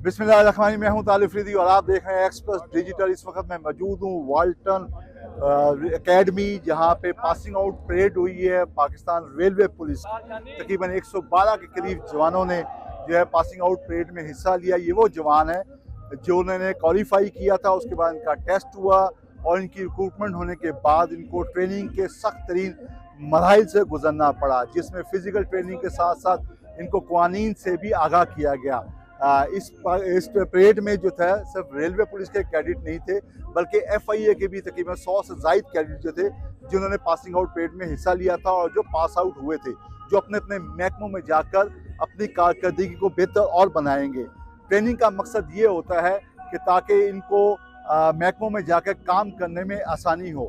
बिस्मिल्लाहिर्रहमानिर्रहीम। मैं हूं तालिब अफरीदी और आप देख रहे हैं एक्सप्रेस डिजिटल। इस वक्त मैं मौजूद हूं वाल्टन एकेडमी, जहां पे पासिंग आउट परेड हुई है पाकिस्तान रेलवे पुलिस की। तकरीबन 112 के करीब जवानों ने जो है पासिंग आउट परेड में हिस्सा लिया। ये वो जवान है जो उन्होंने क्वालिफाई किया था, उसके बाद इनका टेस्ट हुआ और इनकी रिक्रूटमेंट होने के बाद इनको ट्रेनिंग के सख्त तरीन मराहिल से गुजरना पड़ा, जिसमें फ़िज़िकल ट्रेनिंग के साथ साथ इनको क़वानीन से भी आगाह किया गया। इस परेड में जो था सिर्फ रेलवे पुलिस के कैडेट नहीं थे, बल्कि FIA के भी तकरीबन 100 से ज़ायद कैडेट जो थे जिन्होंने पासिंग आउट परेड में हिस्सा लिया था और जो पास आउट हुए थे, जो अपने अपने महकमों में जाकर अपनी कारकर्दगी को बेहतर और बनाएंगे। ट्रेनिंग का मकसद ये होता है कि ताकि इनको महकमों में जाकर काम करने में आसानी हो।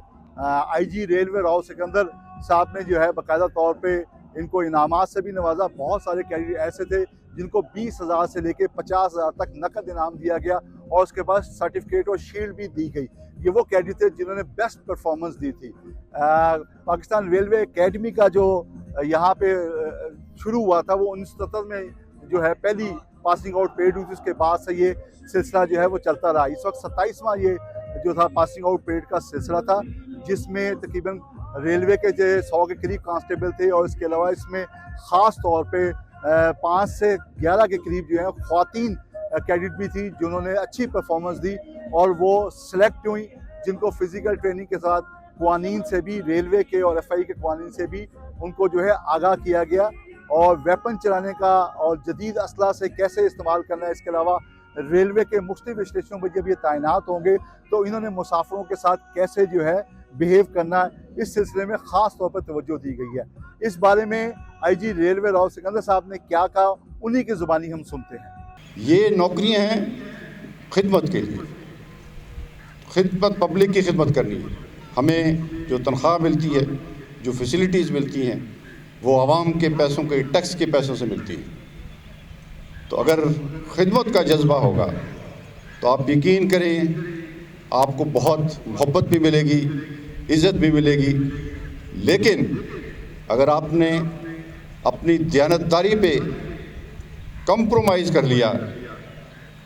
IG रेलवे राव सिकंदर साहब ने जो है बाकायदा तौर पे इनको इनामात से भी नवाजा। बहुत सारे कैडेट ऐसे थे जिनको 20,000 से लेकर 50,000 तक नकद इनाम दिया गया और उसके बाद सर्टिफिकेट और शील्ड भी दी गई। ये वो कैडेट थे जिन्होंने बेस्ट परफॉर्मेंस दी थी। पाकिस्तान रेलवे एकेडमी का जो यहाँ पे शुरू हुआ था वो 1970 में जो है पहली पासिंग आउट परेड हुई थी। उसके बाद से ये सिलसिला जो है वो चलता रहा। इस वक्त 27वां ये जो था पासिंग आउट परेड का सिलसिला था, जिसमें तकरीबन रेलवे के जो 100 के करीब कांस्टेबल थे और इसके अलावा इसमें ख़ास तौर पे 5 से 11 के करीब जो है ख़वातीन कैडेट भी थी जिन्होंने अच्छी परफॉर्मेंस दी और वो सिलेक्ट हुई, जिनको फ़िज़िकल ट्रेनिंग के साथ क़वानीन से भी, रेलवे के और FIA के क़वानीन से भी उनको जो है आगाह किया गया और वेपन चलाने का और जदीद असला से कैसे इस्तेमाल करना है। इसके अलावा रेलवे के मुख्तलिफ स्टेशनों पर जब ये तैनात होंगे तो इन्होंने मुसाफिरों के साथ कैसे जो है बिहेव करना है, इस सिलसिले में ख़ास तौर पर तवज्जो दी गई है। इस बारे में IG रेलवे राव सिकंदर साहब ने क्या कहा, उन्हीं की ज़ुबानी हम सुनते हैं। ये नौकरियां हैं खिदमत के लिए, खिदमत, पब्लिक की खिदमत करनी है। हमें जो तनख्वाह मिलती है, जो फैसिलिटीज़ मिलती हैं, वो आवाम के पैसों के, टैक्स के पैसों से मिलती है। तो अगर खिदमत का जज्बा होगा तो आप यकीन करें आपको बहुत मोहब्बत भी मिलेगी, इज़्ज़त भी मिलेगी। लेकिन अगर आपने अपनी दयानतदारी पे कंप्रोमाइज़ कर लिया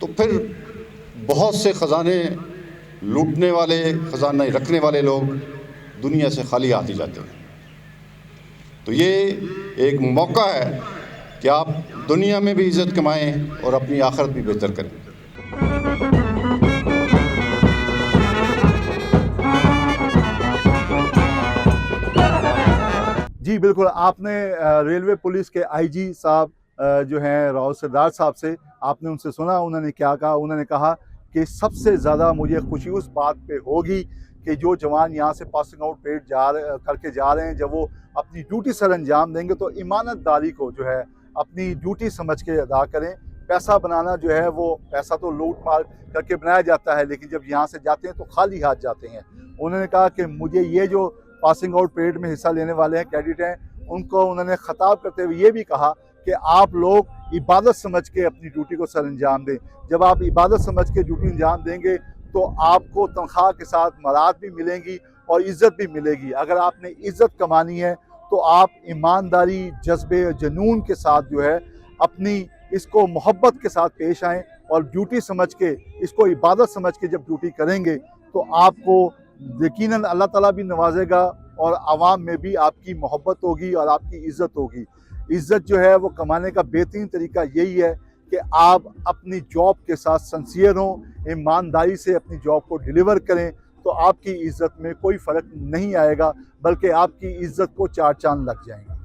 तो फिर बहुत से ख़जाने लूटने वाले, ख़जाना रखने वाले लोग दुनिया से खाली आते जाते हैं। तो ये एक मौका है कि आप दुनिया में भी इज़्ज़त कमाएं और अपनी आखिरत भी बेहतर करें। जी बिल्कुल, आपने रेलवे पुलिस के IG साहब जो हैं राव सरदार साहब से आपने उनसे सुना, उन्होंने क्या कहा। उन्होंने कहा कि सबसे ज़्यादा मुझे खुशी उस बात पे होगी कि जो जवान यहाँ से पासिंग आउट परेड करके जा रहे हैं, जब वो अपनी ड्यूटी सर अंजाम देंगे तो ईमानतदारी को जो है अपनी ड्यूटी समझ के अदा करें। पैसा बनाना जो है वो पैसा तो लूट मार करके बनाया जाता है, लेकिन जब यहाँ से जाते हैं तो खाली हाथ जाते हैं। उन्होंने कहा कि मुझे ये जो पासिंग आउट परेड में हिस्सा लेने वाले हैं कैडेट हैं, उनको उन्होंने ख़िताब करते हुए ये भी कहा कि आप लोग इबादत समझ के अपनी ड्यूटी को सर अंजाम दें। जब आप इबादत समझ के ड्यूटी अंजाम देंगे तो आपको तनख्वाह के साथ मराद भी मिलेंगी और इज़्ज़त भी मिलेगी। अगर आपने इज़्ज़त कमानी है तो आप ईमानदारी, जज्बे और जुनून के साथ जो है अपनी इसको मोहब्बत के साथ पेश आएँ और ड्यूटी समझ के, इसको इबादत समझ के जब ड्यूटी करेंगे तो आपको यकीनन अल्लाह ताला भी नवाजेगा और आवाम में भी आपकी मोहब्बत होगी और आपकी इज़्ज़त होगी। इज़्ज़त जो है वो कमाने का बेहतरीन तरीका यही है कि आप अपनी जॉब के साथ सिंसियर हों, ईमानदारी से अपनी जॉब को डिलीवर करें, तो आपकी इज़्ज़त में कोई फ़र्क नहीं आएगा, बल्कि आपकी इज़्ज़त को 4 चाँद लग जाएंगे।